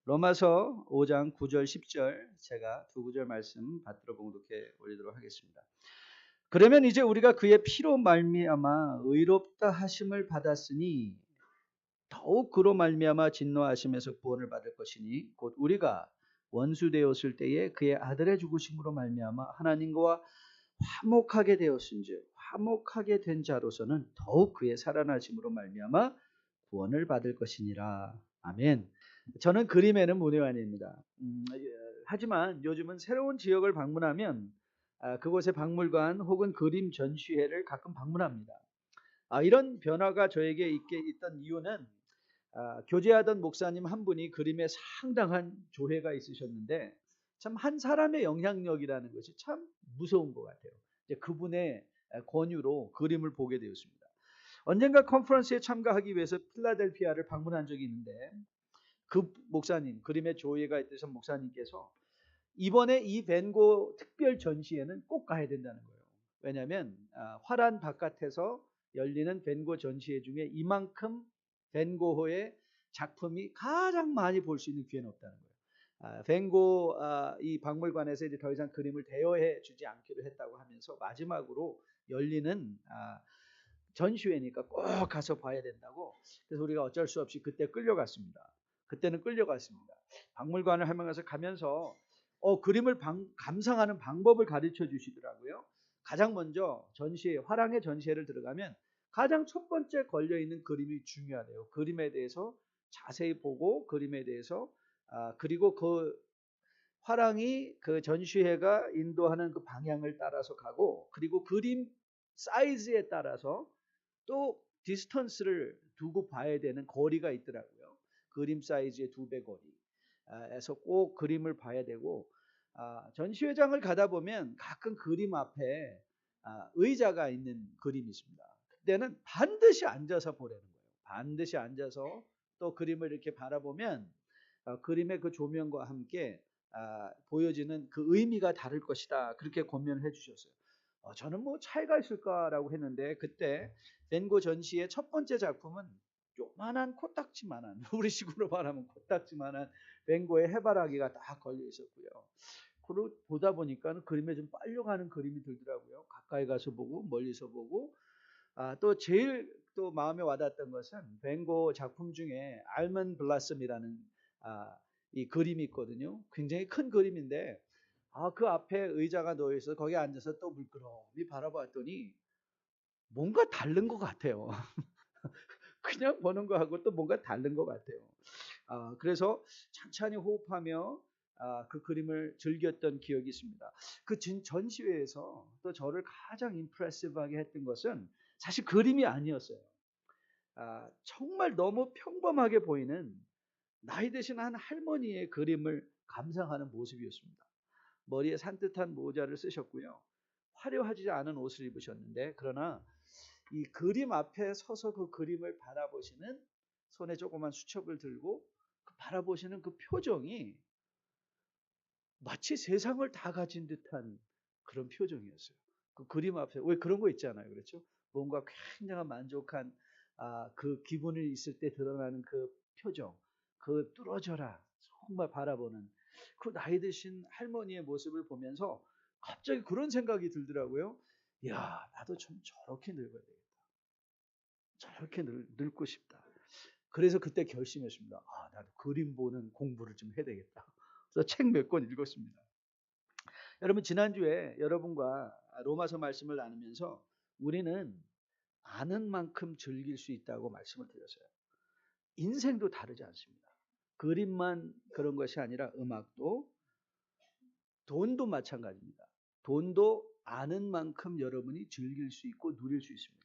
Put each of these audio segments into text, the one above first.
로마서 5장 9절 10절 제가 두 구절 말씀 받들어 봉독해 올리도록 하겠습니다. 그러면 이제 우리가 그의 피로 말미암아 의롭다 하심을 받았으니 더욱 그로 말미암아 진노하심에서 구원을 받을 것이니 곧 우리가 원수 되었을 때에 그의 아들의 죽으심으로 말미암아 하나님과 화목하게 되었은즉 화목하게 된 자로서는 더욱 그의 살아나심으로 말미암아 구원을 받을 것이니라. 아멘. 저는 그림에는 문외한입니다. 하지만 요즘은 새로운 지역을 방문하면 그곳의 박물관 혹은 그림 전시회를 가끔 방문합니다. 이런 변화가 저에게 있던 이유는 교제하던 목사님 한 분이 그림에 상당한 조예가 있으셨는데 참 한 사람의 영향력이라는 것이 참 무서운 것 같아요. 이제 그분의 권유로 그림을 보게 되었습니다. 언젠가 컨퍼런스에 참가하기 위해서 필라델피아를 방문한 적이 있는데 그 목사님, 그림에 조예가 있으신 목사님께서 이번에 이 벤고 특별 전시회는 꼭 가야 된다는 거예요. 왜냐하면 화란 바깥에서 열리는 벤고 전시회 중에 이만큼 벤고의 작품이 가장 많이 볼 수 있는 기회는 없다는 거예요. 벤고 이 박물관에서 이제 더 이상 그림을 대여해 주지 않기로 했다고 하면서 마지막으로 열리는 전시회니까 꼭 가서 봐야 된다고. 그래서 우리가 어쩔 수 없이 그때 끌려갔습니다. 그때는 끌려갔습니다. 박물관을 가면서 그림을 감상하는 방법을 가르쳐 주시더라고요. 가장 먼저 화랑의 전시회를 들어가면 가장 첫 번째 걸려있는 그림이 중요하대요. 그림에 대해서 자세히 보고 그림에 대해서 그리고 그 화랑이 그 전시회가 인도하는 그 방향을 따라서 가고 그리고 그림 사이즈에 따라서 또 디스턴스를 두고 봐야 되는 거리가 있더라고요. 그림 사이즈의 2배 거리에서 꼭 그림을 봐야 되고 전시회장을 가다 보면 가끔 그림 앞에 의자가 있는 그림이 있습니다. 그때는 반드시 앉아서 보라는 거예요. 반드시 앉아서 또 그림을 이렇게 바라보면 그림의 그 조명과 함께 보여지는 그 의미가 다를 것이다. 그렇게 권면을 해주셨어요. 저는 뭐 차이가 있을까라고 했는데 그때 벤고 전시의 첫 번째 작품은 요만한 코딱지만한 우리식으로 말하면 코딱지만한 벤고의 해바라기가 딱 걸려 있었고요. 그걸 보다 보니까 그림에 좀 빨려가는 그림이 들더라고요. 가까이 가서 보고 멀리서 보고 또 제일 또 마음에 와닿았던 것은 벤고 작품 중에 알먼드 블라썸이라는 이 그림이 있거든요. 굉장히 큰 그림인데 그 앞에 의자가 놓여 있어 거기 앉아서 또 물끄러미 바라봤더니 뭔가 다른 것 같아요. 그냥 보는 거하고 또 뭔가 다른 것 같아요. 그래서 천천히 호흡하며 그 그림을 즐겼던 기억이 있습니다. 그 전시회에서 또 저를 가장 임프레시브하게 했던 것은 사실 그림이 아니었어요. 정말 너무 평범하게 보이는 나이 드신 한 할머니의 그림을 감상하는 모습이었습니다. 머리에 산뜻한 모자를 쓰셨고요. 화려하지 않은 옷을 입으셨는데 그러나 이 그림 앞에 서서 그 그림을 바라보시는 손에 조그만 수첩을 들고 바라보시는 그 표정이 마치 세상을 다 가진 듯한 그런 표정이었어요. 그 그림 앞에 왜 그런 거 있잖아요. 그렇죠? 뭔가 굉장한 만족한 그 기분이 있을 때 드러나는 그 표정, 그 뚫어져라 정말 바라보는 그 나이 드신 할머니의 모습을 보면서 갑자기 그런 생각이 들더라고요. 야, 나도 좀 저렇게 늙어야 되겠다. 저렇게 늙고 싶다. 그래서 그때 결심했습니다. 나도 그림 보는 공부를 좀 해야 되겠다. 그래서 책 몇 권 읽었습니다. 여러분 지난주에 여러분과 로마서 말씀을 나누면서 우리는 아는 만큼 즐길 수 있다고 말씀을 드렸어요. 인생도 다르지 않습니다. 그림만 그런 것이 아니라 음악도 돈도 마찬가지입니다. 돈도 아는 만큼 여러분이 즐길 수 있고 누릴 수 있습니다.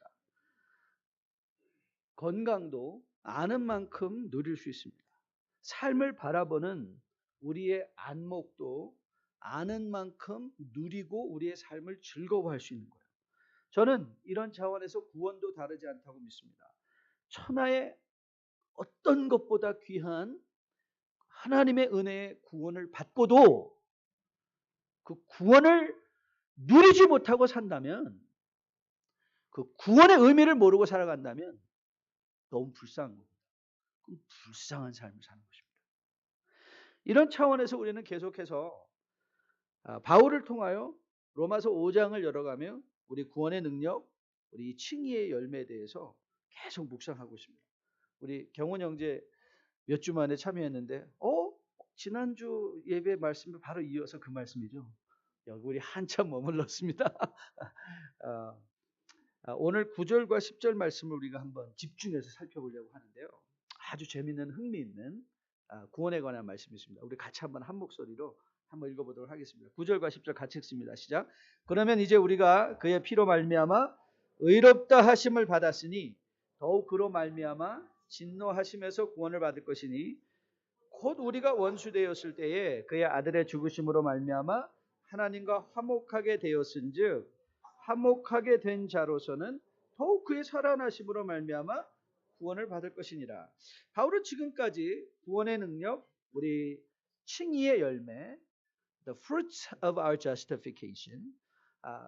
건강도 아는 만큼 누릴 수 있습니다. 삶을 바라보는 우리의 안목도 아는 만큼 누리고 우리의 삶을 즐거워할 수 있는 거예요. 저는 이런 차원에서 구원도 다르지 않다고 믿습니다. 천하의 어떤 것보다 귀한 하나님의 은혜의 구원을 받고도 그 구원을 누리지 못하고 산다면 그 구원의 의미를 모르고 살아간다면 너무 불쌍한 겁니다. 그럼 불쌍한 삶을 사는 것입니다. 이런 차원에서 우리는 계속해서 바울을 통하여 로마서 5장을 열어가며 우리 구원의 능력, 우리 칭의의 열매에 대해서 계속 묵상하고 있습니다. 우리 경원 형제 몇 주 만에 참여했는데 지난주 예배 말씀을 바로 이어서 그 말씀이죠. 여기 우리 한참 머물렀습니다. 오늘 9절과 10절 말씀을 우리가 한번 집중해서 살펴보려고 하는데요. 아주 재미있는 흥미있는 구원에 관한 말씀이 있습니다. 우리 같이 한번 한 목소리로 한번 읽어보도록 하겠습니다. 9절과 10절 같이 읽습니다. 시작. 그러면 이제 우리가 그의 피로 말미암아 의롭다 하심을 받았으니 더욱 그로 말미암아 진노하심에서 구원을 받을 것이니 곧 우리가 원수 되었을 때에 그의 아들의 죽으심으로 말미암아 하나님과 화목하게 되었은즉 화목하게 된 자로서는 더욱 그의 살아나심으로 말미암아 구원을 받을 것이니라. 바울은 지금까지 구원의 능력, 우리 칭의의 열매, the fruits of our justification.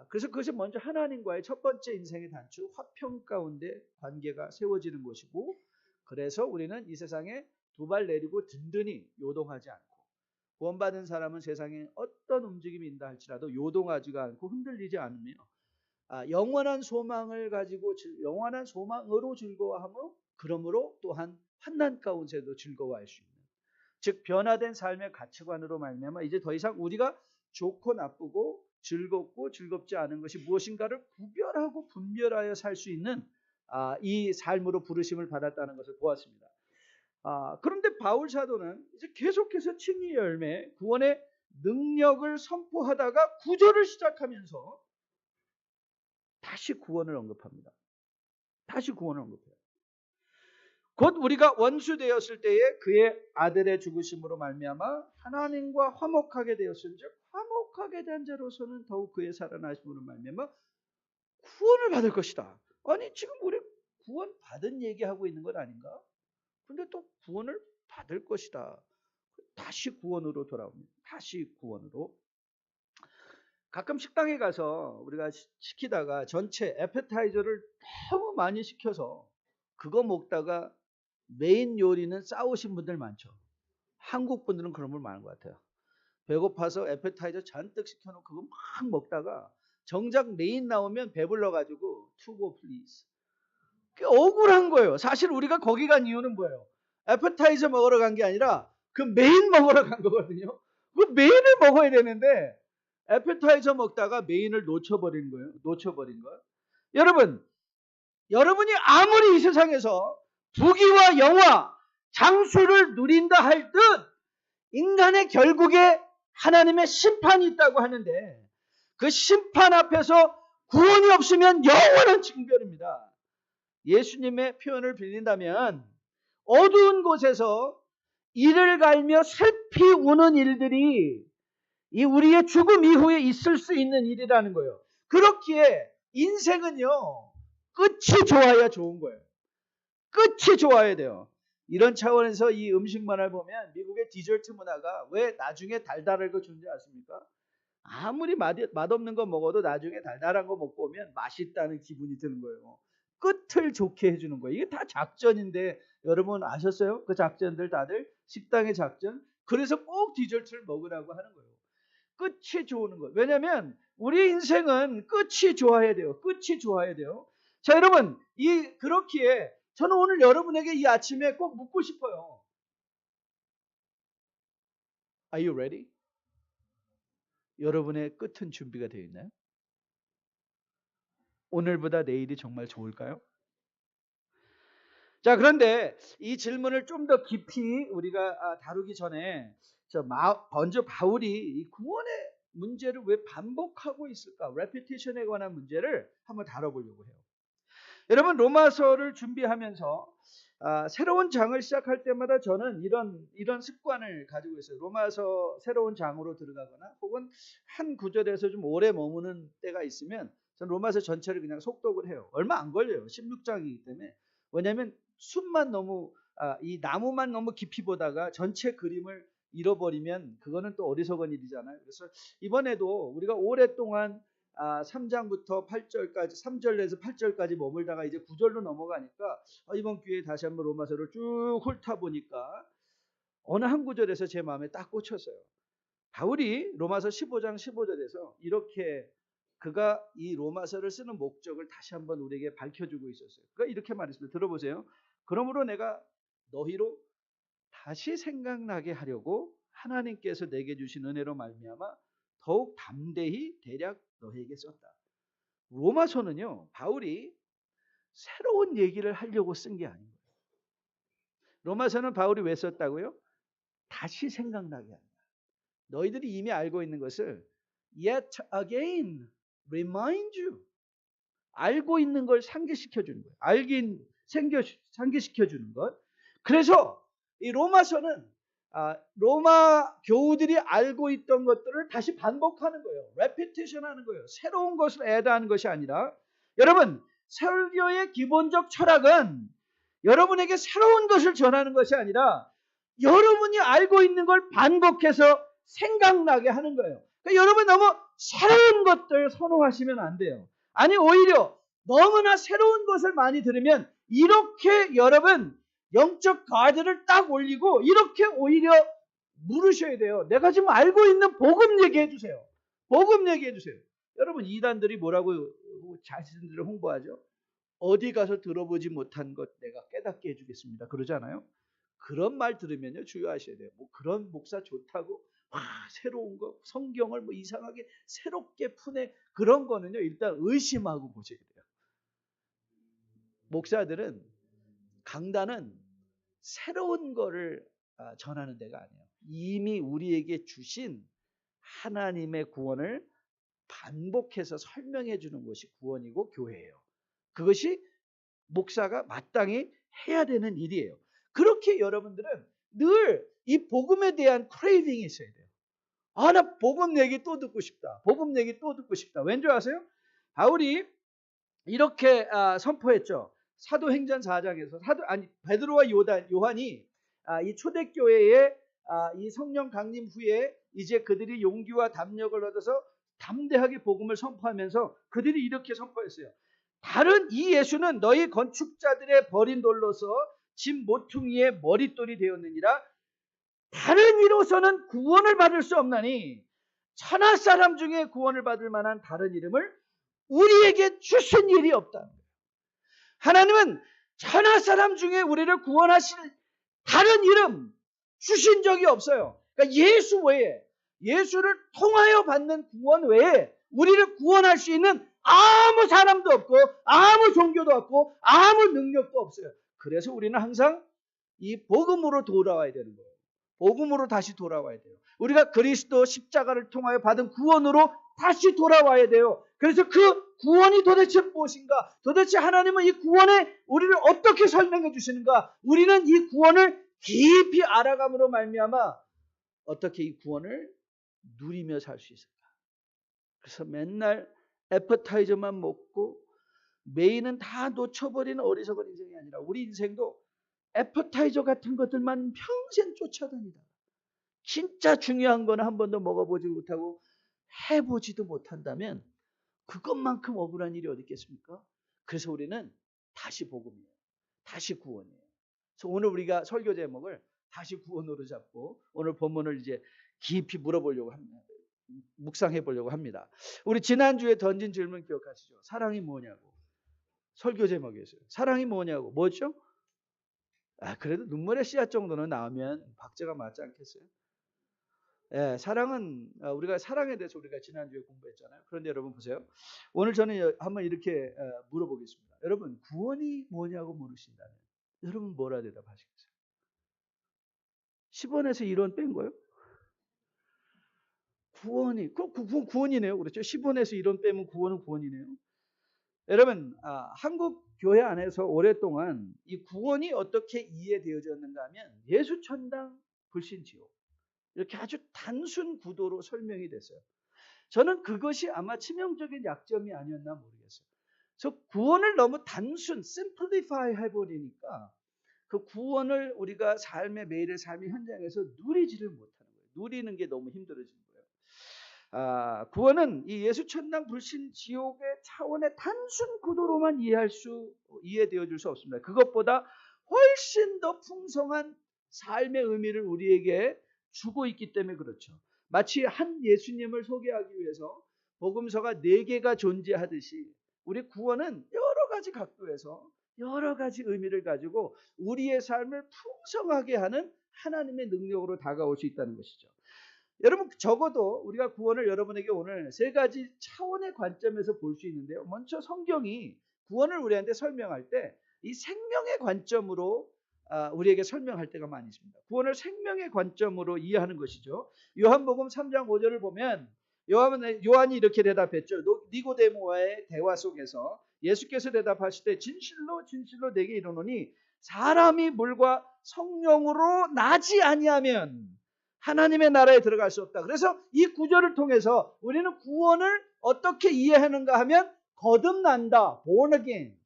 그래서 그것이 먼저 하나님과의 첫 번째 인생의 단추, 화평 가운데 관계가 세워지는 것이고, 그래서 우리는 이 세상에 두 발 내리고 든든히 요동하지 않고, 구원받은 사람은 세상에 어떤 움직임이 있다 할지라도 요동하지가 않고 흔들리지 않으며 영원한 소망을 가지고 영원한 소망으로 즐거워하며 그러므로 또한 환난 가운데도 즐거워할 수 있는, 즉 변화된 삶의 가치관으로 말미암아 이제 더 이상 우리가 좋고 나쁘고 즐겁고 즐겁지 않은 것이 무엇인가를 구별하고 분별하여 살 수 있는 이 삶으로 부르심을 받았다는 것을 보았습니다. 그런데 바울 사도는 이제 계속해서 칭의 열매, 구원의 능력을 선포하다가 9절을 시작하면서 다시 구원을 언급합니다. 다시 구원을 언급해요. 곧 우리가 원수 되었을 때에 그의 아들의 죽으심으로 말미암아 하나님과 화목하게 되었은즉 화목하게 된 자로서는 더욱 그의 살아나심으로 말미암아 구원을 받을 것이다. 아니 지금 우리 구원 받은 얘기하고 있는 건 아닌가? 근데 또 구원을 받을 것이다. 다시 구원으로 돌아옵니다. 다시 구원으로. 가끔 식당에 가서 우리가 시키다가 전체 에페타이저를 너무 많이 시켜서 그거 먹다가 메인 요리는 싸우신 분들 많죠. 한국 분들은 그런 분 많은 것 같아요. 배고파서 에페타이저 잔뜩 시켜놓고 그거 막 먹다가 정작 메인 나오면 배불러가지고 to go please. 그게 억울한 거예요. 사실 우리가 거기 간 이유는 뭐예요? 에페타이저 먹으러 간 게 아니라 그 메인 먹으러 간 거거든요. 그 메인을 먹어야 되는데 에페타이저 먹다가 메인을 놓쳐버린 거예요. 놓쳐버린 거예요. 여러분이 아무리 이 세상에서 부귀와 영화, 장수를 누린다 할 듯 인간의 결국에 하나님의 심판이 있다고 하는데 그 심판 앞에서 구원이 없으면 영원한 징별입니다. 예수님의 표현을 빌린다면 어두운 곳에서 이를 갈며 슬피 우는 일들이 이 우리의 죽음 이후에 있을 수 있는 일이라는 거예요. 그렇기에 인생은요, 끝이 좋아야 좋은 거예요. 끝이 좋아야 돼요. 이런 차원에서 이 음식 문화를 보면 미국의 디저트 문화가 왜 나중에 달달한 거 주는지 아십니까? 아무리 맛없는 거 먹어도 나중에 달달한 거 먹고 오면 맛있다는 기분이 드는 거예요. 끝을 좋게 해주는 거예요. 이게 다 작전인데 여러분 아셨어요? 그 작전들 다들 식당의 작전. 그래서 꼭 디저트를 먹으라고 하는 거예요. 끝이 좋은 거예요. 왜냐하면 우리 인생은 끝이 좋아야 돼요. 끝이 좋아야 돼요. 자, 여러분 그렇기에 저는 오늘 여러분에게 이 아침에 꼭 묻고 싶어요. Are you ready? 여러분의 끝은 준비가 되어 있나요? 오늘보다 내일이 정말 좋을까요? 자, 그런데 이 질문을 좀 더 깊이 우리가 다루기 전에 먼저 바울이 이 구원의 문제를 왜 반복하고 있을까? 레피티션에 관한 문제를 한번 다뤄보려고 해요. 여러분 로마서를 준비하면서 새로운 장을 시작할 때마다 저는 이런 습관을 가지고 있어요. 로마서 새로운 장으로 들어가거나 혹은 한 구절에서 좀 오래 머무는 때가 있으면 저는 로마서 전체를 그냥 속독을 해요. 얼마 안 걸려요. 16장이기 때문에. 왜냐하면 숲만 너무 이 나무만 너무 깊이 보다가 전체 그림을 잃어버리면 그거는 또 어리석은 일이잖아요. 그래서 이번에도 우리가 오랫동안 3장부터 8절까지 3절에서 8절까지 머물다가 이제 9절로 넘어가니까 이번 기회에 다시 한번 로마서를 쭉 훑어보니까 어느 한 구절에서 제 마음에 딱 꽂혔어요. 바울이 로마서 15장 15절에서 이렇게 그가 이 로마서를 쓰는 목적을 다시 한번 우리에게 밝혀주고 있었어요. 그가 이렇게 말했습니다. 들어보세요. 그러므로 내가 너희로 다시 생각나게 하려고 하나님께서 내게 주신 은혜로 말미암아 더욱 담대히 대략 너희에게 썼다. 로마서는요, 바울이 새로운 얘기를 하려고 쓴 게 아닌 거예요. 로마서는 바울이 왜 썼다고요? 다시 생각나게 한다. 너희들이 이미 알고 있는 것을 yet again remind you. 알고 있는 걸 상기시켜 주는 거예요. 상기시켜 주는 것. 그래서 이 로마서는 로마 교우들이 알고 있던 것들을 다시 반복하는 거예요. repetition 하는 거예요. 새로운 것을 add하는 것이 아니라, 여러분, 설교의 기본적 철학은 여러분에게 새로운 것을 전하는 것이 아니라 여러분이 알고 있는 걸 반복해서 생각나게 하는 거예요. 그러니까 여러분 너무 새로운 것들 선호하시면 안 돼요. 아니, 오히려 너무나 새로운 것을 많이 들으면 이렇게 여러분 영적 가드를 딱 올리고 이렇게 오히려 물으셔야 돼요. 내가 지금 알고 있는 복음 얘기해 주세요. 복음 얘기해 주세요. 여러분, 이단들이 뭐라고 자신들을 홍보하죠? 어디 가서 들어보지 못한 것 내가 깨닫게 해주겠습니다. 그러잖아요. 그런 말 들으면요, 주의하셔야 돼요. 뭐 그런 목사 좋다고 새로운 거 성경을 뭐 이상하게 새롭게 푸네, 그런 거는요 일단 의심하고 보셔야 돼요. 목사들은, 강단은 새로운 거를 전하는 데가 아니에요. 이미 우리에게 주신 하나님의 구원을 반복해서 설명해 주는 것이 구원이고 교회예요. 그것이 목사가 마땅히 해야 되는 일이에요. 그렇게 여러분들은 늘 이 복음에 대한 크레이빙이 있어야 돼요. 나 복음 얘기 또 듣고 싶다. 복음 얘기 또 듣고 싶다. 왠지 아세요? 바울이 이렇게 선포했죠. 사도행전 4장에서 베드로와 요한이 이 초대교회에 이 성령 강림 후에 이제 그들이 용기와 담력을 얻어서 담대하게 복음을 선포하면서 그들이 이렇게 선포했어요. 다른 이 예수는 너희 건축자들의 버린 돌로서 집 모퉁이의 머릿돌이 되었느니라. 다른 이로서는 구원을 받을 수 없나니 천하 사람 중에 구원을 받을 만한 다른 이름을 우리에게 주신 일이 없다. 하나님은 천하 사람 중에 우리를 구원하실 다른 이름 주신 적이 없어요. 그러니까 예수 외에, 예수를 통하여 받는 구원 외에 우리를 구원할 수 있는 아무 사람도 없고 아무 종교도 없고 아무 능력도 없어요. 그래서 우리는 항상 이 복음으로 돌아와야 되는 거예요. 복음으로 다시 돌아와야 돼요. 우리가 그리스도 십자가를 통하여 받은 구원으로 다시 돌아와야 돼요. 그래서 그 구원이 도대체 무엇인가? 도대체 하나님은 이 구원에 우리를 어떻게 설명해 주시는가? 우리는 이 구원을 깊이 알아감으로 말미암아 어떻게 이 구원을 누리며 살 수 있을까? 그래서 맨날 애퍼타이저만 먹고 메인은 다 놓쳐버리는 어리석은 인생이 아니라 우리 인생도 애퍼타이저 같은 것들만 평생 쫓아다니다 진짜 중요한 거는 한 번도 먹어보지 못하고 해보지도 못한다면 그것만큼 억울한 일이 어디 있겠습니까? 그래서 우리는 다시 복음이에요. 다시 구원이에요. 그래서 오늘 우리가 설교 제목을 다시 구원으로 잡고 오늘 본문을 이제 깊이 물어보려고 합니다. 묵상해 보려고 합니다. 우리 지난주에 던진 질문 기억하시죠? 사랑이 뭐냐고. 설교 제목이었어요. 사랑이 뭐냐고. 뭐죠? 그래도 눈물의 씨앗 정도는 나오면 박자가 맞지 않겠어요? 예, 사랑은 우리가 사랑에 대해서 우리가 지난주에 공부했잖아요. 그런데 여러분 보세요. 오늘 저는 한번 이렇게 물어보겠습니다. 여러분, 구원이 뭐냐고 물으신다면 여러분 뭐라 대답하시겠어요? 10원에서 1원 뺀 거요? 구원이 구원이네요. 그렇죠? 10원에서 1원 빼면 구원은 구원이네요. 여러분, 한국 교회 안에서 오랫동안 이 구원이 어떻게 이해되어졌는가 하면 예수 천당 불신 지옥, 이렇게 아주 단순 구도로 설명이 됐어요. 저는 그것이 아마 치명적인 약점이 아니었나 모르겠어요. 그래서 구원을 너무 단순, simplify 해버리니까 그 구원을 우리가 삶의 매일의 삶의 현장에서 누리지를 못하는 거예요. 누리는 게 너무 힘들어지는 거예요. 구원은 이 예수 천당 불신 지옥의 차원의 단순 구도로만 이해되어 줄 수 없습니다. 그것보다 훨씬 더 풍성한 삶의 의미를 우리에게 주고 있기 때문에 그렇죠. 마치 한 예수님을 소개하기 위해서 복음서가 4개가 존재하듯이 우리 구원은 여러 가지 각도에서 여러 가지 의미를 가지고 우리의 삶을 풍성하게 하는 하나님의 능력으로 다가올 수 있다는 것이죠. 여러분, 적어도 우리가 구원을 여러분에게 오늘 3가지 차원의 관점에서 볼 수 있는데요. 먼저 성경이 구원을 우리한테 설명할 때 이 생명의 관점으로 우리에게 설명할 때가 많이 있습니다. 구원을 생명의 관점으로 이해하는 것이죠. 요한복음 3장 5절을 보면 요한이 이렇게 대답했죠. 니고데모와의 대화 속에서 예수께서 대답하실 때 진실로 진실로 내게 이르노니 사람이 물과 성령으로 나지 아니하면 하나님의 나라에 들어갈 수 없다. 그래서 이 구절을 통해서 우리는 구원을 어떻게 이해하는가 하면 거듭난다. born again.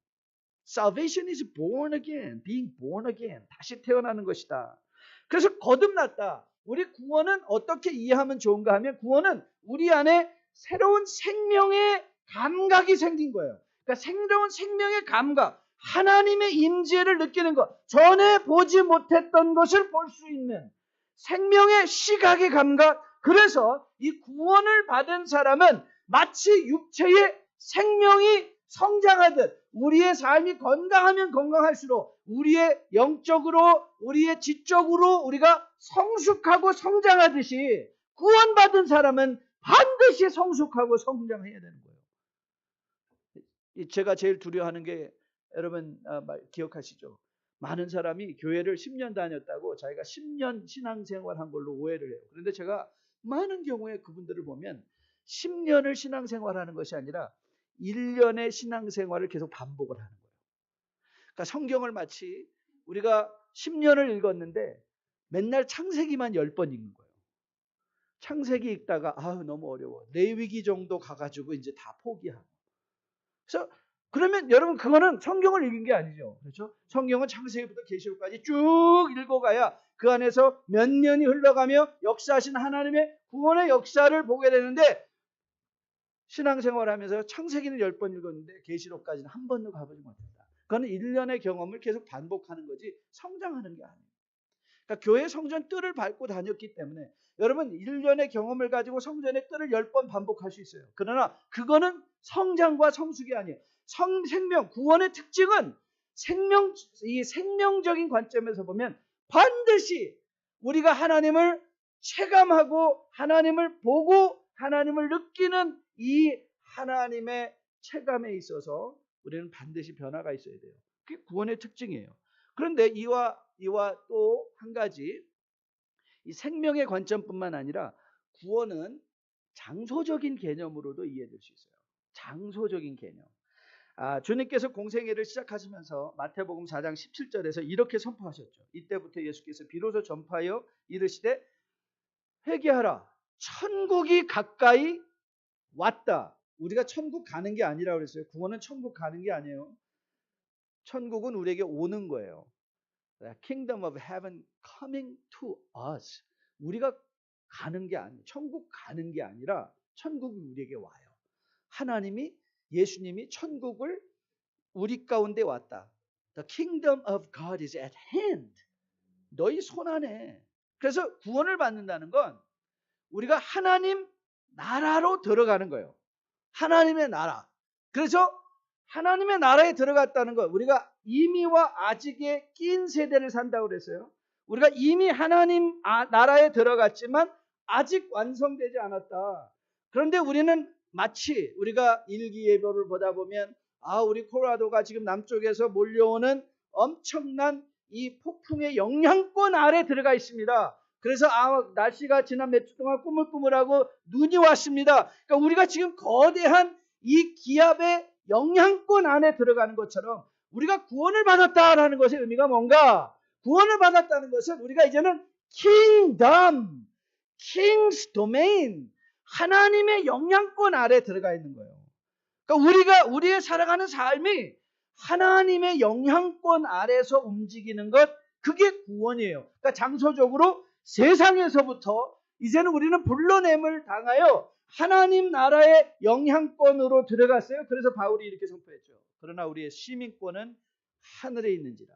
Salvation is born again. Being born again. 다시 태어나는 것이다. 그래서 거듭났다. 우리 구원은 어떻게 이해하면 좋은가 하면 구원은 우리 안에 새로운 생명의 감각이 생긴 거예요. 그러니까 새로운 생명의 감각, 하나님의 임재를 느끼는 것, 전에 보지 못했던 것을 볼 수 있는 생명의 시각의 감각. 그래서 이 구원을 받은 사람은 마치 육체의 생명이 성장하듯 우리의 삶이 건강하면 건강할수록 우리의 영적으로 우리의 지적으로 우리가 성숙하고 성장하듯이 구원받은 사람은 반드시 성숙하고 성장해야 되는 거예요. 제가 제일 두려워하는 게 여러분 기억하시죠? 많은 사람이 교회를 10년 다녔다고 자기가 10년 신앙생활한 걸로 오해를 해요. 그런데 제가 많은 경우에 그분들을 보면 10년을 신앙생활하는 것이 아니라 1년의 신앙생활을 계속 반복을 하는 거예요. 그러니까 성경을 마치 우리가 10년을 읽었는데 맨날 창세기만 10번 읽는 거예요. 창세기 읽다가 너무 어려워. 레위기 정도 가가지고 이제 다 포기하고. 그래서 그러면 여러분 그거는 성경을 읽은 게 아니죠. 그렇죠? 성경은 창세기부터 계시록까지 쭉 읽어가야 그 안에서 몇 년이 흘러가며 역사하신 하나님의 구원의 역사를 보게 되는데 신앙생활하면서 창세기는 10번 읽었는데 계시록까지는 한 번도 가보지 못했다. 그거는 1년의 경험을 계속 반복하는 거지 성장하는 게 아니에요. 그러니까 교회 성전 뜰을 밟고 다녔기 때문에 여러분 1년의 경험을 가지고 성전의 뜰을 10번 반복할 수 있어요. 그러나 그거는 성장과 성숙이 아니에요. 생명, 구원의 특징은 이 생명적인 관점에서 보면 반드시 우리가 하나님을 체감하고 하나님을 보고 하나님을 느끼는 이 하나님의 체감에 있어서 우리는 반드시 변화가 있어야 돼요. 그게 구원의 특징이에요. 그런데 이와 또 한 가지 이 생명의 관점뿐만 아니라 구원은 장소적인 개념으로도 이해될 수 있어요. 장소적인 개념. 주님께서 공생애를 시작하시면서 마태복음 4장 17절에서 이렇게 선포하셨죠. 이때부터 예수께서 비로소 전파하여 이르시되 회개하라. 천국이 가까이 왔다. 우리가 천국 가는 게 아니라고 그랬어요. 구원은 천국 가는 게 아니에요. 천국은 우리에게 오는 거예요. Kingdom of Heaven coming to us. 우리가 가는 게 아니에요. 천국 가는 게 아니라 천국이 우리에게 와요. 하나님이 예수님이 천국을 우리 가운데 왔다. The kingdom of God is at hand. 너희 손 안에. 그래서 구원을 받는다는 건 우리가 하나님 나라로 들어가는 거예요. 하나님의 나라. 그래서 하나님의 나라에 들어갔다는 것, 우리가 이미와 아직에 낀 세대를 산다고 그랬어요. 우리가 이미 하나님 나라에 들어갔지만 아직 완성되지 않았다. 그런데 우리는 마치 우리가 일기예보를 보다 보면 우리 콜로라도가 지금 남쪽에서 몰려오는 엄청난 이 폭풍의 영향권 아래 들어가 있습니다. 그래서 날씨가 지난 몇 주 동안 꾸물꾸물하고 눈이 왔습니다. 그러니까 우리가 지금 거대한 이 기압의 영향권 안에 들어가는 것처럼 우리가 구원을 받았다라는 것의 의미가 뭔가? 구원을 받았다는 것은 우리가 이제는 kingdom, king's domain, 하나님의 영향권 아래 들어가 있는 거예요. 그러니까 우리의 살아가는 삶이 하나님의 영향권 아래서 움직이는 것, 그게 구원이에요. 그러니까 장소적으로 세상에서부터 이제는 우리는 불러냄을 당하여 하나님 나라의 영향권으로 들어갔어요. 그래서 바울이 이렇게 선포했죠. 그러나 우리의 시민권은 하늘에 있는지라.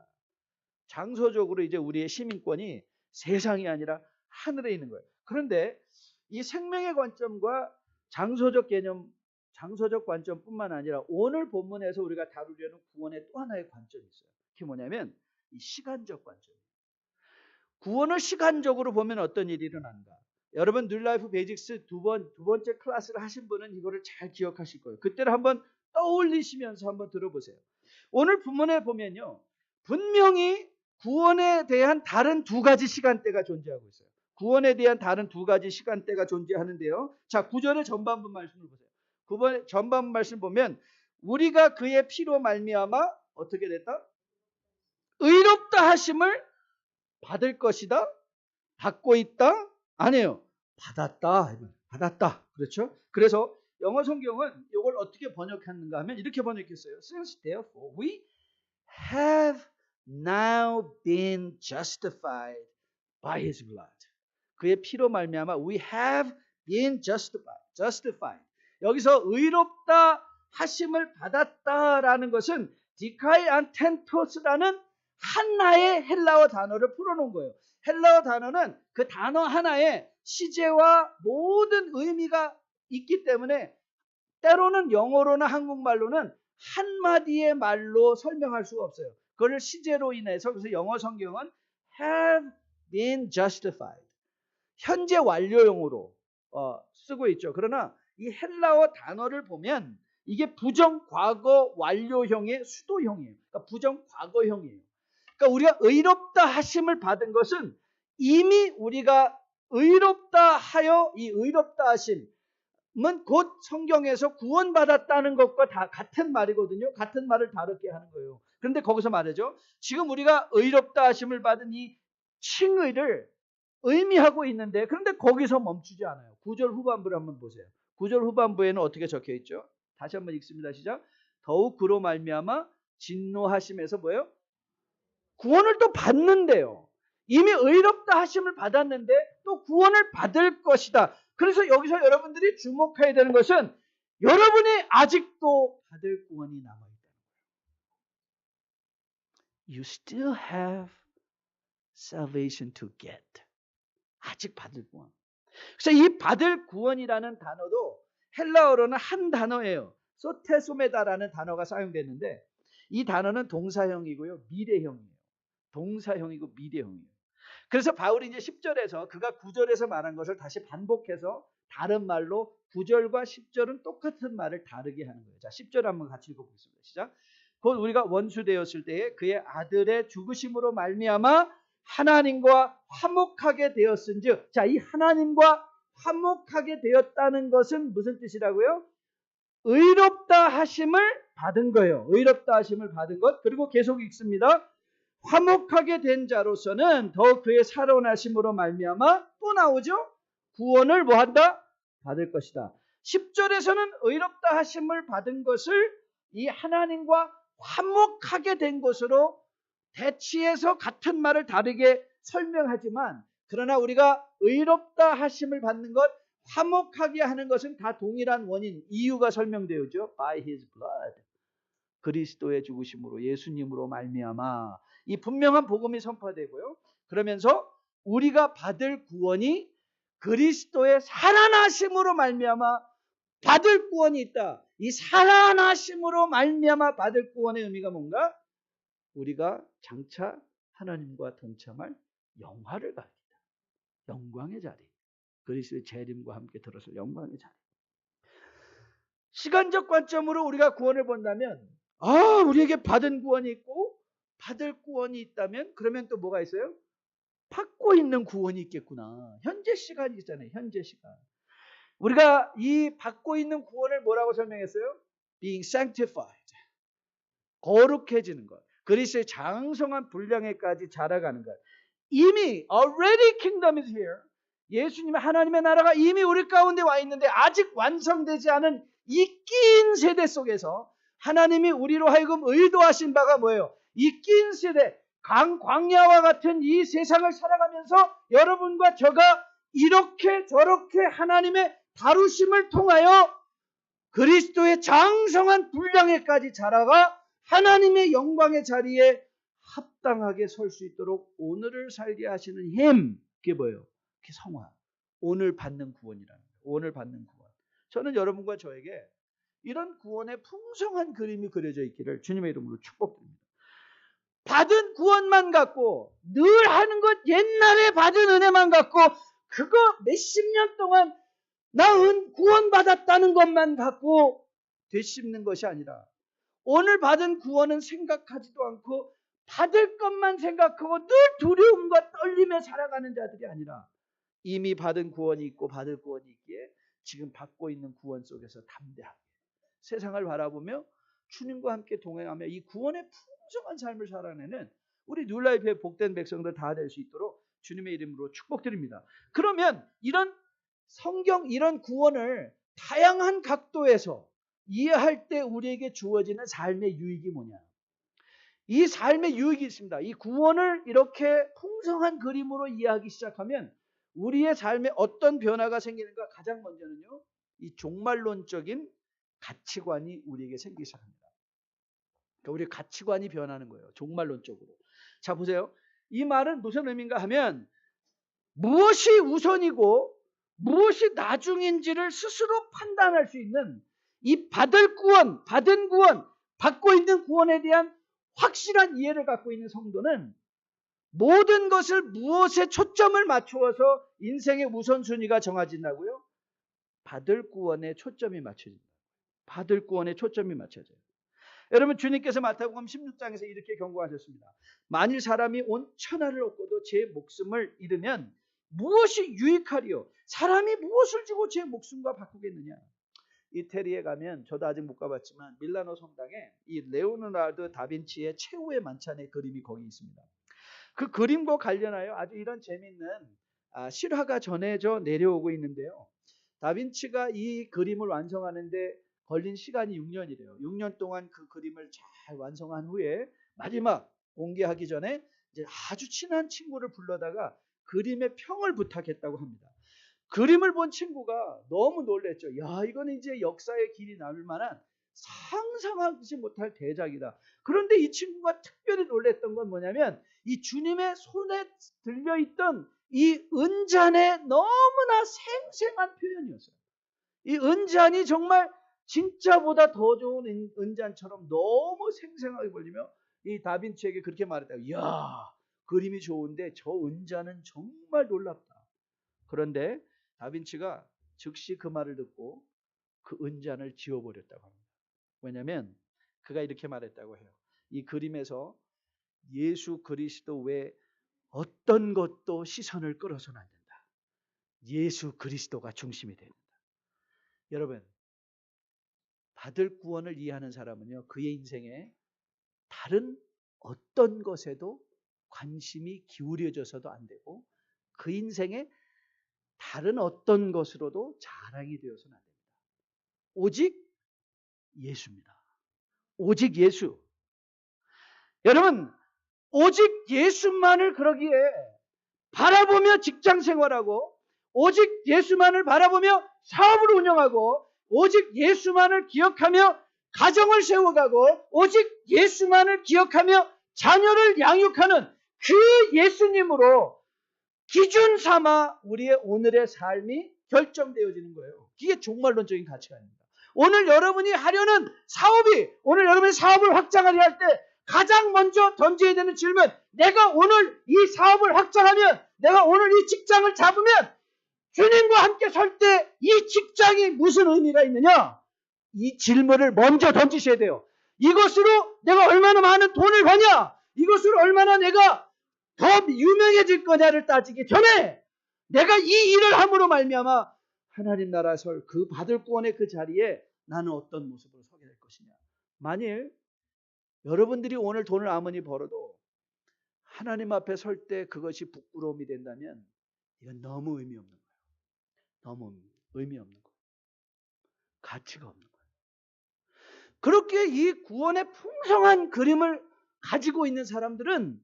장소적으로 이제 우리의 시민권이 세상이 아니라 하늘에 있는 거예요. 그런데 이 생명의 관점과 장소적 개념, 장소적 관점뿐만 아니라 오늘 본문에서 우리가 다루려는 구원의 또 하나의 관점이 있어요. 그게 뭐냐면 이 시간적 관점. 구원을 시간적으로 보면 어떤 일이 일어난가? 여러분 뉴라이프 베이직스 두 번째 클래스를 하신 분은 이거를 잘 기억하실 거예요. 그때를 한번 떠올리시면서 한번 들어보세요. 오늘 본문에 보면요, 분명히 구원에 대한 다른 두 가지 시간대가 존재하고 있어요. 구원에 대한 다른 두 가지 시간대가 존재하는데요. 자, 9절의 전반부 말씀을 보세요. 9번 전반부 말씀 보면 우리가 그의 피로 말미암아 어떻게 됐다? 의롭다 하심을 받을 것이다. 받고 있다. 아니에요. 받았다. 받았다. 그렇죠? 그래서 영어 성경은 이걸 어떻게 번역했는가 하면 이렇게 번역했어요. Since therefore we have now been justified by his blood. 그의 피로 말미암아 we have been justified. 여기서 의롭다 하심을 받았다라는 것은 디카이안텐토스라는 하나의 헬라어 단어를 풀어놓은 거예요. 헬라어 단어는 그 단어 하나에 시제와 모든 의미가 있기 때문에 때로는 영어로나 한국말로는 한마디의 말로 설명할 수가 없어요. 그걸 시제로 인해서 그래서 영어 성경은 have been justified. 현재 완료형으로 쓰고 있죠. 그러나 이 헬라어 단어를 보면 이게 부정 과거 완료형의 수도형이에요. 그러니까 부정 과거형이에요. 그러니까 우리가 의롭다 하심을 받은 것은 이미 우리가 의롭다 하여 이 의롭다 하심은 곧 성경에서 구원받았다는 것과 다 같은 말이거든요. 같은 말을 다르게 하는 거예요. 그런데 거기서 말이죠. 지금 우리가 의롭다 하심을 받은 이 칭의를 의미하고 있는데 그런데 거기서 멈추지 않아요. 9절 후반부를 한번 보세요. 9절 후반부에는 어떻게 적혀 있죠? 다시 한번 읽습니다. 시작. 더욱 그로 말미암아 진노하심에서 뭐예요? 구원을 또 받는데요. 이미 의롭다 하심을 받았는데 또 구원을 받을 것이다. 그래서 여기서 여러분들이 주목해야 되는 것은 여러분이 아직도 받을 구원이 남아있다는 거예요. You still have salvation to get. 아직 받을 구원. 그래서 이 받을 구원이라는 단어도 헬라어로는 한 단어예요. 소테소메다라는 단어가 사용됐는데 이 단어는 동사형이고요. 미래형이에요. 동사형이고 미래형이에요. 그래서 바울이 이제 10절에서 그가 9절에서 말한 것을 다시 반복해서 다른 말로 9절과 10절은 똑같은 말을 다르게 하는 거예요. 자, 10절 한번 같이 읽어보겠습니다. 시작. 곧 우리가 원수 되었을 때에 그의 아들의 죽으심으로 말미암아 하나님과 화목하게 되었은즉, 자, 이 하나님과 화목하게 되었다는 것은 무슨 뜻이라고요? 의롭다 하심을 받은 거예요. 의롭다 하심을 받은 것. 그리고 계속 읽습니다. 화목하게 된 자로서는 더욱 그의 살아나심으로 말미암아 또 나오죠. 구원을 뭐한다? 받을 것이다. 10절에서는 의롭다 하심을 받은 것을 이 하나님과 화목하게 된 것으로 대치해서 같은 말을 다르게 설명하지만 그러나 우리가 의롭다 하심을 받는 것, 화목하게 하는 것은 다 동일한 원인, 이유가 설명되어죠. By his blood. 그리스도의 죽으심으로 예수님으로 말미암아 이 분명한 복음이 선포되고요. 그러면서 우리가 받을 구원이 그리스도의 살아나심으로 말미암아 받을 구원이 있다. 이 살아나심으로 말미암아 받을 구원의 의미가 뭔가? 우리가 장차 하나님과 동참할 영화를 가리다. 영광의 자리. 그리스도의 재림과 함께 들어설 영광의 자리. 시간적 관점으로 우리가 구원을 본다면 우리에게 받은 구원이 있고 받을 구원이 있다면 그러면 또 뭐가 있어요? 받고 있는 구원이 있겠구나. 현재 시간이 있잖아요. 현재 시간. 우리가 이 받고 있는 구원을 뭐라고 설명했어요? Being sanctified. 거룩해지는 것. 그리스도의 장성한 분량에까지 자라가는 것. 이미 already kingdom is here. 예수님의 하나님의 나라가 이미 우리 가운데 와 있는데 아직 완성되지 않은 이 낀 세대 속에서 하나님이 우리로 하여금 의도하신 바가 뭐예요? 이 낀 세대, 광야와 같은 이 세상을 살아가면서 여러분과 저가 이렇게 저렇게 하나님의 다루심을 통하여 그리스도의 장성한 분량에까지 자라가 하나님의 영광의 자리에 합당하게 설 수 있도록 오늘을 살게 하시는 힘. 그게 뭐예요? 그게 성화. 오늘 받는 구원이라는 거예요. 오늘 받는 구원. 저는 여러분과 저에게 이런 구원의 풍성한 그림이 그려져 있기를 주님의 이름으로 축복드립니다. 받은 구원만 갖고 늘 하는 것 옛날에 받은 은혜만 갖고 그거 몇십 년 동안 나 구원받았다는 것만 갖고 되씹는 것이 아니라 오늘 받은 구원은 생각하지도 않고 받을 것만 생각하고 늘 두려움과 떨림에 살아가는 자들이 아니라 이미 받은 구원이 있고 받을 구원이 있기에 지금 받고 있는 구원 속에서 담대하게 세상을 바라보며 주님과 함께 동행하며 이 구원의 풍성한 삶을 살아내는 우리 뉴라이프의 복된 백성들 다 될 수 있도록 주님의 이름으로 축복드립니다. 그러면 이런 성경 이런 구원을 다양한 각도에서 이해할 때 우리에게 주어지는 삶의 유익이 뭐냐? 이 삶의 유익이 있습니다. 이 구원을 이렇게 풍성한 그림으로 이해하기 시작하면 우리의 삶에 어떤 변화가 생기는가? 가장 먼저는요, 이 종말론적인 가치관이 우리에게 생기기 시작합니다. 그러니까 우리 가치관이 변하는 거예요. 종말론적으로. 자, 보세요. 이 말은 무슨 의미인가 하면 무엇이 우선이고 무엇이 나중인지를 스스로 판단할 수 있는 이 받을 구원, 받은 구원, 받고 있는 구원에 대한 확실한 이해를 갖고 있는 성도는 모든 것을 무엇에 초점을 맞추어서 인생의 우선순위가 정해진다고요? 받을 구원에 초점이 맞춰진다. 받을 구원에 초점이 맞춰져요. 여러분 주님께서 마태복음 16장에서 이렇게 경고하셨습니다. 만일 사람이 온 천하를 얻고도 제 목숨을 잃으면 무엇이 유익하리요? 사람이 무엇을 주고 제 목숨과 바꾸겠느냐? 이태리에 가면 저도 아직 못 가봤지만 밀라노 성당에 이 레오나르도 다빈치의 최후의 만찬의 그림이 거기 있습니다. 그 그림과 관련하여 아주 이런 재미있는 실화가 전해져 내려오고 있는데요. 다빈치가 이 그림을 완성하는데 걸린 시간이 6년이래요. 6년 동안 그 그림을 잘 완성한 후에 마지막 공개하기 전에 이제 아주 친한 친구를 불러다가 그림의 평을 부탁했다고 합니다. 그림을 본 친구가 너무 놀랬죠. 야, 이거는 이제 역사의 길이 남을 만한 상상하지 못할 대작이다. 그런데 이 친구가 특별히 놀랬던 건 뭐냐면 이 주님의 손에 들려있던 이 은잔의 너무나 생생한 표현이었어요. 이 은잔이 정말 진짜보다 더 좋은 은잔처럼 너무 생생하게 보이며 이 다빈치에게 그렇게 말했다. 이야, 그림이 좋은데 저 은잔은 정말 놀랍다. 그런데 다빈치가 즉시 그 말을 듣고 그 은잔을 지워버렸다고 합니다. 왜냐하면 그가 이렇게 말했다고 해요. 이 그림에서 예수 그리스도 외에 어떤 것도 시선을 끌어서는 안 된다. 예수 그리스도가 중심이 된다. 여러분, 받을 구원을 이해하는 사람은요, 그의 인생에 다른 어떤 것에도 관심이 기울여져서도 안 되고 그 인생에 다른 어떤 것으로도 자랑이 되어서는 안 됩니다. 오직 예수입니다. 오직 예수. 여러분, 오직 예수만을 그러기에 바라보며 직장 생활하고 오직 예수만을 바라보며 사업을 운영하고 오직 예수만을 기억하며 가정을 세워가고 오직 예수만을 기억하며 자녀를 양육하는 그 예수님으로 기준 삼아 우리의 오늘의 삶이 결정되어지는 거예요. 이게 종말론적인 가치관입니다. 오늘 여러분이 하려는 사업이 오늘 여러분이 사업을 확장하려 할 때 가장 먼저 던져야 되는 질문, 내가 오늘 이 사업을 확장하면 내가 오늘 이 직장을 잡으면 주님과 함께 설 때 이 직장이 무슨 의미가 있느냐? 이 질문을 먼저 던지셔야 돼요. 이것으로 내가 얼마나 많은 돈을 버냐? 이것으로 얼마나 내가 더 유명해질 거냐를 따지기 전에 내가 이 일을 함으로 말미암아 하나님 나라 설 그 받을 구원의 그 자리에 나는 어떤 모습으로 서게 될 것이냐. 만일 여러분들이 오늘 돈을 아무리 벌어도 하나님 앞에 설 때 그것이 부끄러움이 된다면 이건 너무 의미 없는 거예요. 너무 의미 없는 거예요. 가치가 없는 거예요. 그렇게 이 구원의 풍성한 그림을 가지고 있는 사람들은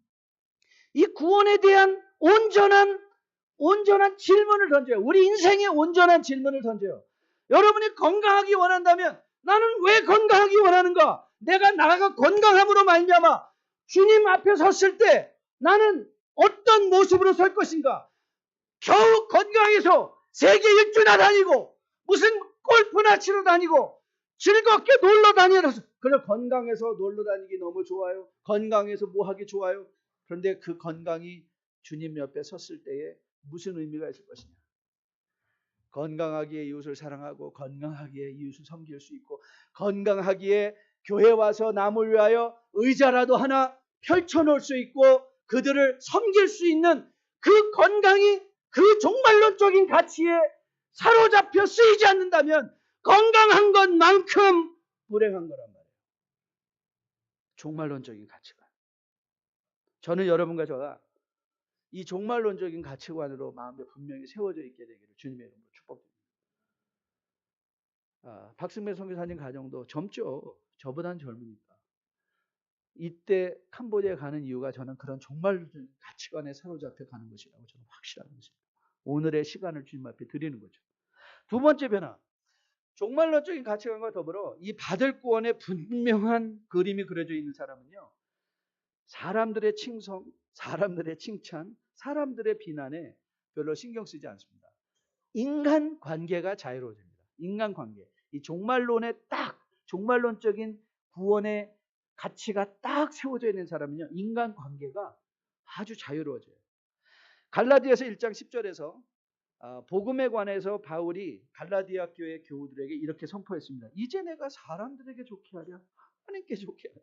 이 구원에 대한 온전한 질문을 던져요. 우리 인생의 온전한 질문을 던져요. 여러분이 건강하기 원한다면 나는 왜 건강하기 원하는가? 내가 나가 건강함으로 말미암아 주님 앞에 섰을 때 나는 어떤 모습으로 설 것인가? 겨우 건강해서 세계 일주나 다니고 무슨 골프나 치러 다니고 즐겁게 놀러 다니면서 그래 건강해서 놀러 다니기 너무 좋아요. 건강해서 뭐 하기 좋아요. 그런데 그 건강이 주님 옆에 섰을 때에 무슨 의미가 있을 것이냐. 건강하기에 이웃을 사랑하고 건강하기에 이웃을 섬길 수 있고 건강하기에 교회 와서 남을 위하여 의자라도 하나 펼쳐놓을 수 있고 그들을 섬길 수 있는 그 건강이 그 종말론적인 가치에 사로잡혀 쓰이지 않는다면 건강한 것만큼 불행한 거란 말이에요. 종말론적인 가치관. 저는 여러분과 저가 이 종말론적인 가치관으로 마음에 분명히 세워져 있게 되기를 주님의 이름으로 축복드립니다. 박승배 선교사님 가정도 젊죠. 저보다는 젊으니까. 이때 캄보디아에 가는 이유가 저는 그런 종말론적인 가치관에 사로잡혀 가는 것이라고 저는 확실한 것입니다. 오늘의 시간을 주님 앞에 드리는 거죠. 두 번째 변화. 종말론적인 가치관과 더불어 이 받을 구원의 분명한 그림이 그려져 있는 사람은요. 사람들의 칭송, 사람들의 칭찬, 사람들의 비난에 별로 신경 쓰지 않습니다. 인간 관계가 자유로워집니다. 인간 관계. 이 종말론적인 구원의 가치가 딱 세워져 있는 사람은요. 인간 관계가 아주 자유로워져요. 갈라디아서 1장 10절에서 복음에 관해서 바울이 갈라디아 교회 교우들에게 이렇게 선포했습니다. 이제 내가 사람들에게 좋게 하랴 하나님께 좋게 하랴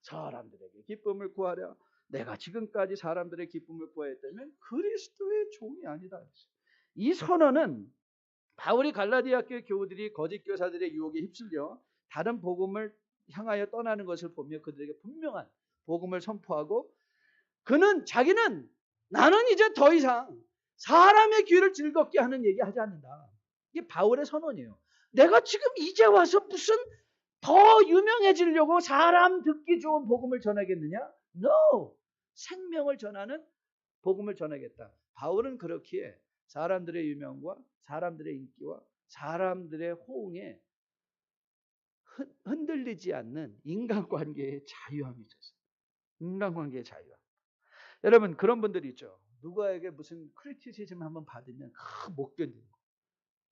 사람들에게 기쁨을 구하랴 내가 지금까지 사람들의 기쁨을 구하였다면 그리스도의 종이 아니다. 이 선언은 바울이 갈라디아 교회 교우들이 거짓 교사들의 유혹에 휩쓸려 다른 복음을 향하여 떠나는 것을 보며 그들에게 분명한 복음을 선포하고 자기는 나는 이제 더 이상 사람의 귀를 즐겁게 하는 얘기 하지 않는다. 이게 바울의 선언이에요. 내가 지금 이제 와서 무슨 더 유명해지려고 사람 듣기 좋은 복음을 전하겠느냐? No! 생명을 전하는 복음을 전하겠다. 바울은 그렇기에 사람들의 유명과 사람들의 인기와 사람들의 호응에 흔들리지 않는 인간관계의 자유함이 있었어요. 인간관계의 자유함. 여러분 그런 분들이 있죠. 누구에게 무슨 크리티시즘 한번 받으면 못 견디는 거.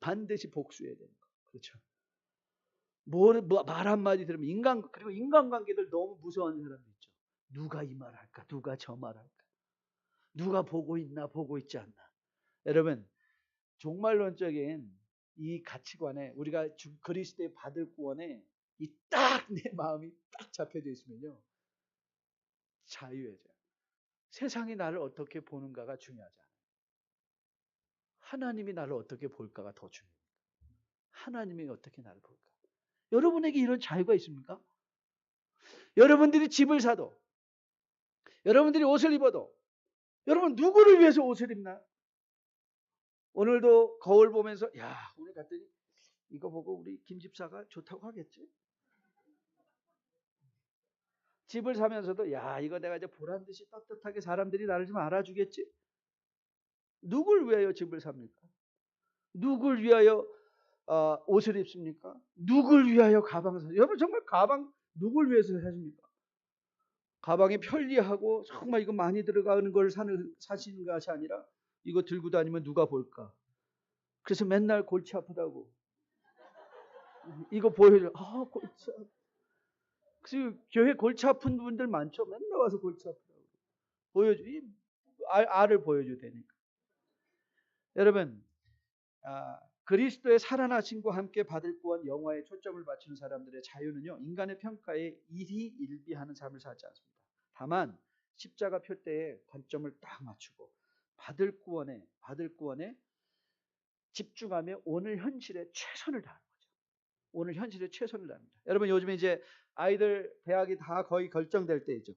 반드시 복수해야 되는 거. 그렇죠. 말 한마디 들으면 그리고 인간관계들 너무 무서워하는 사람도 있죠. 누가 이 말 할까? 누가 저 말 할까? 누가 보고 있나? 보고 있지 않나? 여러분 종말론적인 이 가치관에 우리가 그리스도의 받을 구원에 이 딱 내 마음이 딱 잡혀져 있으면요. 자유해져요. 세상이 나를 어떻게 보는가가 중요하지 않아요. 하나님이 나를 어떻게 볼까가 더 중요해요. 하나님이 어떻게 나를 볼까? 여러분에게 이런 자유가 있습니까? 여러분들이 집을 사도 여러분들이 옷을 입어도 여러분 누구를 위해서 옷을 입나? 오늘도 거울 보면서 오늘 갔더니 이거 보고 우리 김 집사가 좋다고 하겠지? 집을 사면서도 이거 내가 이제 보란 듯이 떳떳하게 사람들이 나를 좀 알아주겠지? 누굴 위하여 집을 삽니까? 누굴 위하여 옷을 입습니까? 누굴 위하여 가방을 사십니까? 여러분 정말 가방 누굴 위해서 사십니까? 가방이 편리하고 정말 이거 많이 들어가는 걸 사시는 것이 아니라 이거 들고 다니면 누가 볼까? 그래서 맨날 골치 아프다고 이거 보여줘. 골치 아프. 그래서 교회 골치 아픈 분들 많죠. 맨날 와서 골치 아프다고 보여줘. 알을 보여줘야 되니까. 여러분 그리스도의 살아나심과 함께 받을 구원 영화에 초점을 맞추는 사람들의 자유는요. 인간의 평가에 일희일비하는 삶을 살지 않습니다. 다만 십자가 표대에 관점을 딱 맞추고 받을 구원에 집중하며 오늘 현실에 최선을 다하는 거죠. 오늘 현실에 최선을 다합니다. 여러분 요즘에 이제 아이들 대학이 다 거의 결정될 때이죠.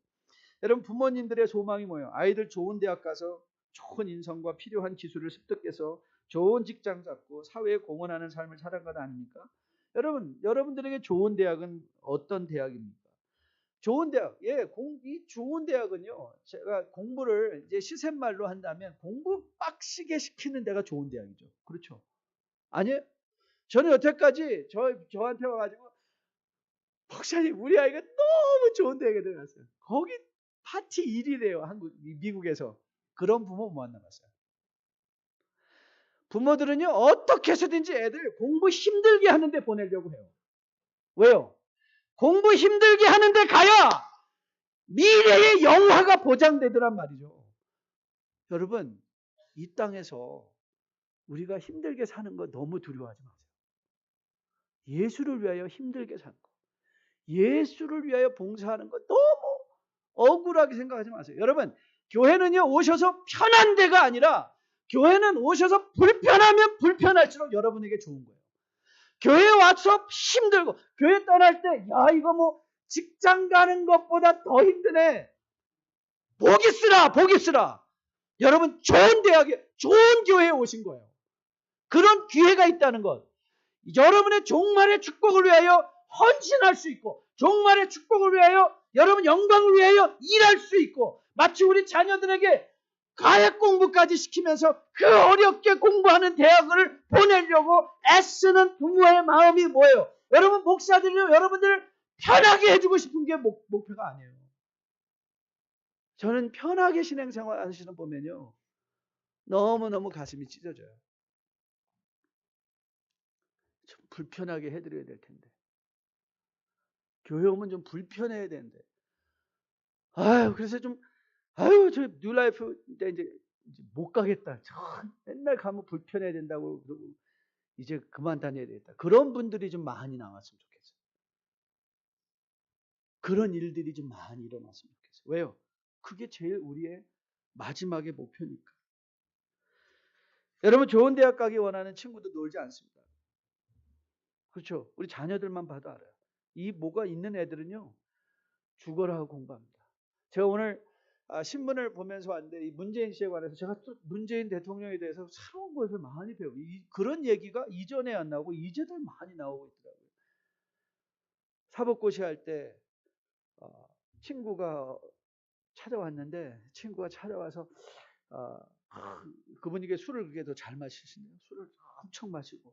여러분 부모님들의 소망이 뭐예요? 아이들 좋은 대학 가서 좋은 인성과 필요한 기술을 습득해서 좋은 직장 잡고 사회에 공헌하는 삶을 살아가는 것 아닙니까? 여러분들에게 좋은 대학은 어떤 대학입니까? 좋은 대학, 이 좋은 대학은요, 제가 공부를 이제 시샘말로 한다면 공부 빡시게 시키는 데가 좋은 대학이죠. 그렇죠? 아니에요? 저는 여태까지 저한테 와가지고 목사님 우리 아이가 너무 좋은 대학에 들어갔어요. 거기 파티 일이래요. 미국에서. 그런 부모 못 만나봤어요. 부모들은요, 어떻게 해서든지 애들 공부 힘들게 하는데 보내려고 해요. 왜요? 공부 힘들게 하는데 가야 미래의 영화가 보장되더란 말이죠. 여러분, 이 땅에서 우리가 힘들게 사는 거 너무 두려워하지 마세요. 예수를 위하여 힘들게 사는 거, 예수를 위하여 봉사하는 거 너무 억울하게 생각하지 마세요. 여러분, 교회는요, 오셔서 편한 데가 아니라 교회는 오셔서 불편하면 불편할수록 여러분에게 좋은 거예요. 교회 와서 힘들고 교회 떠날 때 야 이거 뭐 직장 가는 것보다 더 힘드네. 복이 쓰라 복이 쓰라. 여러분 좋은 대학에 좋은 교회에 오신 거예요. 그런 기회가 있다는 것. 여러분의 종말의 축복을 위하여 헌신할 수 있고 종말의 축복을 위하여 여러분 영광을 위하여 일할 수 있고 마치 우리 자녀들에게 가액 공부까지 시키면서 그 어렵게 공부하는 대학을 보내려고 애쓰는 부모의 마음이 뭐예요? 여러분 목사들이요 여러분들을 편하게 해주고 싶은 게 목표가 아니에요. 저는 편하게 신앙생활 하시는 분 보면요 너무너무 가슴이 찢어져요. 좀 불편하게 해드려야 될 텐데 교회 오면 좀 불편해야 되는데 그래서 좀 저 뉴라이프 때 이제 못 가겠다. 맨날 가면 불편해야 된다고 그러고 이제 그만 다녀야 되겠다. 그런 분들이 좀 많이 나왔으면 좋겠어요. 그런 일들이 좀 많이 일어났으면 좋겠어요. 왜요? 그게 제일 우리의 마지막의 목표니까. 여러분 좋은 대학 가기 원하는 친구도 놀지 않습니다. 그렇죠? 우리 자녀들만 봐도 알아요. 이 뭐가 있는 애들은요. 죽어라 하고 공부합니다. 제가 오늘 신문을 보면서 왔는데 이 문재인 씨에 관해서 제가 또 문재인 대통령에 대해서 새로운 것을 많이 배우고 그런 얘기가 이전에 안 나오고 이제도 많이 나오고 있더라고요. 사법고시 할 때 친구가 찾아왔는데 친구가 찾아와서 그분에게 술을 그게 더 잘 마시시네요. 술을 엄청 마시고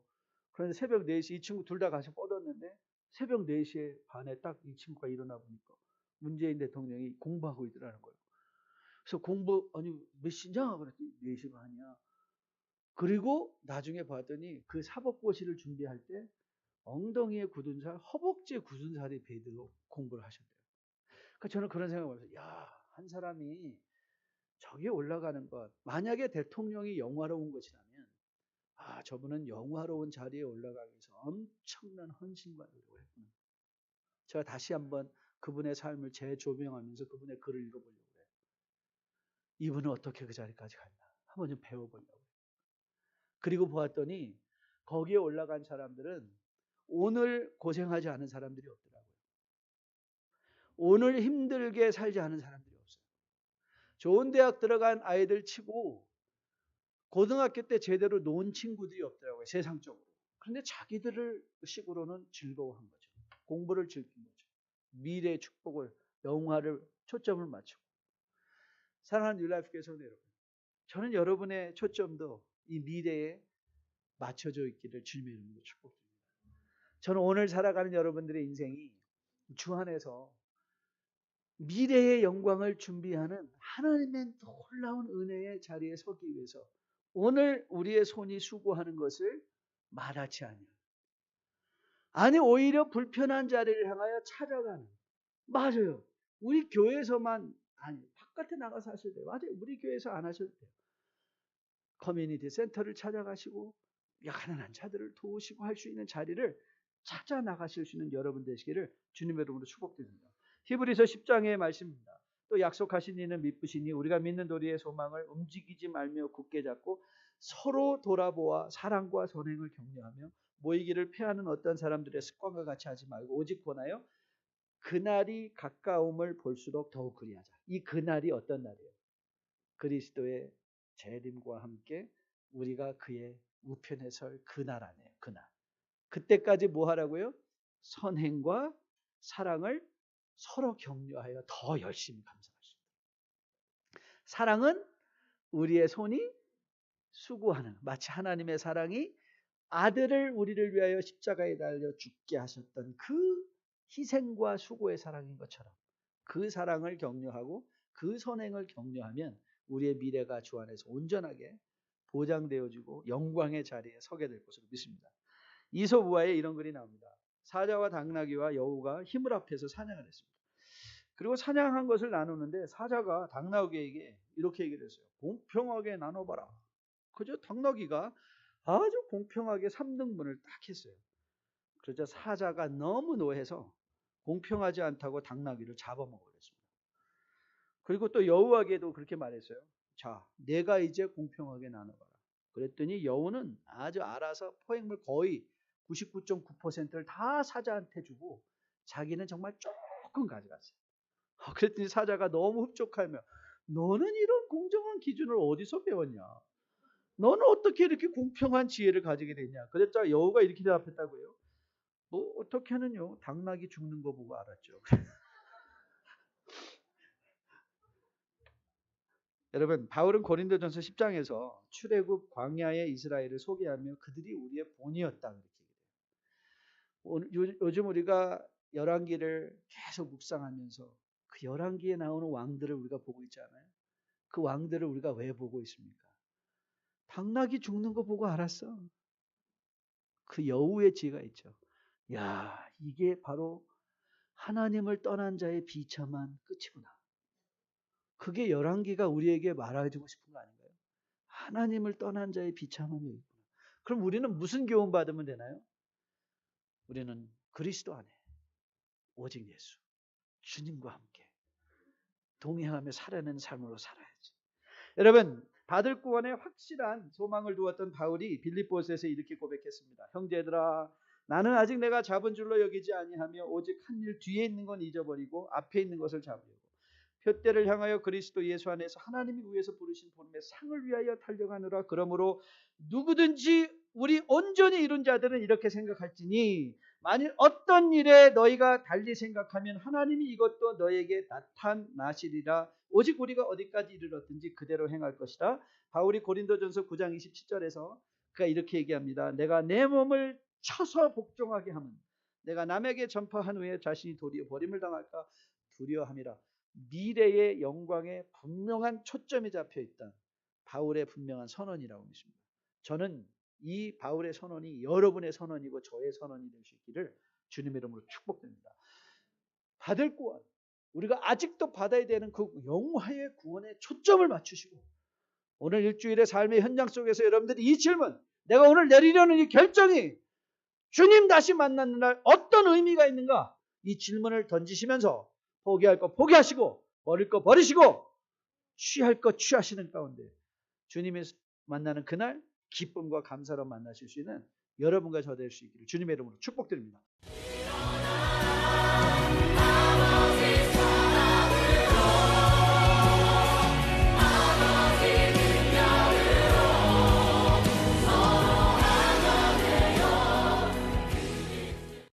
그런데 새벽 4시 이 친구 둘 다 가서 뻗었는데 새벽 4시에 반에 딱 이 친구가 일어나 보니까 문재인 대통령이 공부하고 있더라는 거예요. 그래서 아니 몇 시냐? 그랬더니 4시 반이야. 그리고 나중에 봤더니 그 사법고시를 준비할 때 엉덩이에 굳은 살, 허벅지에 굳은 살이 베이도록 공부를 하셨대요. 그러니까 저는 그런 생각을 해서 한 사람이 저기에 올라가는 것 만약에 대통령이 영화로운 것이라면 저분은 영화로운 자리에 올라가기 위해서 엄청난 헌신과 노력을 했구나. 제가 다시 한번 그분의 삶을 재조명하면서 그분의 글을 읽어보려고 해요. 이분은 어떻게 그 자리까지 갔나 한번 좀 배워보려고. 그리고 보았더니 거기에 올라간 사람들은 오늘 고생하지 않은 사람들이 없더라고요. 오늘 힘들게 살지 않은 사람들이 없어요. 좋은 대학 들어간 아이들 치고 고등학교 때 제대로 논 친구들이 없더라고요. 세상적으로. 그런데 자기들을 식으로는 즐거워한 거죠. 공부를 즐긴 거죠. 미래의 축복을 영화를 초점을 맞추고. 사랑하는 뉴라이프께서 여러분 저는 여러분의 초점도 이 미래에 맞춰져 있기를 주님의 이름으로 축복드립니다. 저는 오늘 살아가는 여러분들의 인생이 주 안에서 미래의 영광을 준비하는 하나님의 놀라운 은혜의 자리에 서기 위해서 오늘 우리의 손이 수고하는 것을 말하지 아니하는 아니 오히려 불편한 자리를 향하여 찾아가는 맞아요. 우리 교회에서만 아니 바깥에 나가서 하셔도 돼요. 맞아요. 우리 교회에서 안 하셔도 돼요. 커뮤니티 센터를 찾아가시고 가난한 자들을 도우시고 할 수 있는 자리를 찾아 나가실 수 있는 여러분 되시기를 주님의 이름으로 축복드립니다. 히브리서 10장의 말씀입니다. 또 약속하신 이는 믿으시니 우리가 믿는 도리의 소망을 움직이지 말며 굳게 잡고 서로 돌아보아 사랑과 선행을 격려하며 모이기를 피하는 어떤 사람들의 습관과 같이 하지 말고 오직 보나요? 그날이 가까움을 볼수록 더욱 그리하자. 이 그날이 어떤 날이에요? 그리스도의 재림과 함께 우리가 그의 우편에 설 그날 아니에요. 그날. 그때까지 뭐 하라고요? 선행과 사랑을 서로 격려하여 더 열심히 감사하십니다. 사랑은 우리의 손이 수고하는 마치 하나님의 사랑이 아들을 우리를 위하여 십자가에 달려 죽게 하셨던 그 희생과 수고의 사랑인 것처럼 그 사랑을 격려하고 그 선행을 격려하면 우리의 미래가 주 안에서 온전하게 보장되어지고 영광의 자리에 서게 될 것으로 믿습니다. 이솝우화에 이런 글이 나옵니다. 사자와 당나귀와 여우가 힘을 합해서 사냥을 했습니다. 그리고 사냥한 것을 나누는데 사자가 당나귀에게 이렇게 얘기를 했어요. 공평하게 나눠봐라. 그저 당나귀가 아주 공평하게 3등분을 딱 했어요. 그러자 사자가 너무 노해서 공평하지 않다고 당나귀를 잡아먹으랬습니다. 그리고 또 여우에게도 그렇게 말했어요. 자, 내가 이제 공평하게 나눠봐라. 그랬더니 여우는 아주 알아서 포획물 거의 99.9%를 다 사자한테 주고 자기는 정말 조금 가져갔어요. 그랬더니 사자가 너무 흡족하며 너는 이런 공정한 기준을 어디서 배웠냐? 너는 어떻게 이렇게 공평한 지혜를 가지게 됐냐? 그랬자 여우가 이렇게 대답했다고요. 뭐 어떻게는요? 당나귀 죽는 거 보고 알았죠. 여러분, 바울은 고린도전서 10장에서 출애굽 광야의 이스라엘을 소개하며 그들이 우리의 본이었다 그렇게 얘기해요. 요즘 우리가 열왕기를 계속 묵상하면서 그 열왕기에 나오는 왕들을 우리가 보고 있잖아요. 그 왕들을 우리가 왜 보고 있습니까? 당나귀 죽는 거 보고 알았어. 그 여우의 지혜가 있죠. 야, 이게 바로 하나님을 떠난 자의 비참한 끝이구나. 그게 열왕기가 우리에게 말해주고 싶은 거 아닌가요? 하나님을 떠난 자의 비참함이 있구나. 그럼 우리는 무슨 교훈 받으면 되나요? 우리는 그리스도 안에 오직 예수, 주님과 함께 동행하며 살아내는 삶으로 살아야지. 여러분, 받을 구원에 확실한 소망을 두었던 바울이 빌립보서에서 이렇게 고백했습니다. 형제들아, 나는 아직 내가 잡은 줄로 여기지 아니하며 오직 한 일 뒤에 있는 건 잊어버리고 앞에 있는 것을 잡으려고 표대를 향하여 그리스도 예수 안에서 하나님이 위에서 부르신 본의 상을 위하여 달려가느라. 그러므로 누구든지 우리 온전히 이룬 자들은 이렇게 생각할지니 만일 어떤 일에 너희가 달리 생각하면 하나님이 이것도 너에게 나타나시리라. 오직 우리가 어디까지 이르렀든지 그대로 행할 것이다. 바울이 고린도전서 9장 27절에서 그가 이렇게 얘기합니다. 내가 내 몸을 쳐서 복종하게 하면 내가 남에게 전파한 후에 자신이 도리어 버림을 당할까 두려워함이라. 미래의 영광에 분명한 초점이 잡혀있다. 바울의 분명한 선언이라고 믿습니다. 저는 이 바울의 선언이 여러분의 선언이고 저의 선언이 될 수 있기를 주님의 이름으로 축복드립니다. 받을 구원, 우리가 아직도 받아야 되는 그 영화의 구원에 초점을 맞추시고 오늘 일주일의 삶의 현장 속에서 여러분들이 이 질문, 내가 오늘 내리려는 이 결정이 주님 다시 만나는 날 어떤 의미가 있는가? 이 질문을 던지시면서 포기할 거 포기하시고 버릴 거 버리시고 취할 거 취하시는 가운데 주님이 만나는 그날 기쁨과 감사로 만나실 수 있는 여러분과 저 될 수 있기를 주님의 이름으로 축복드립니다.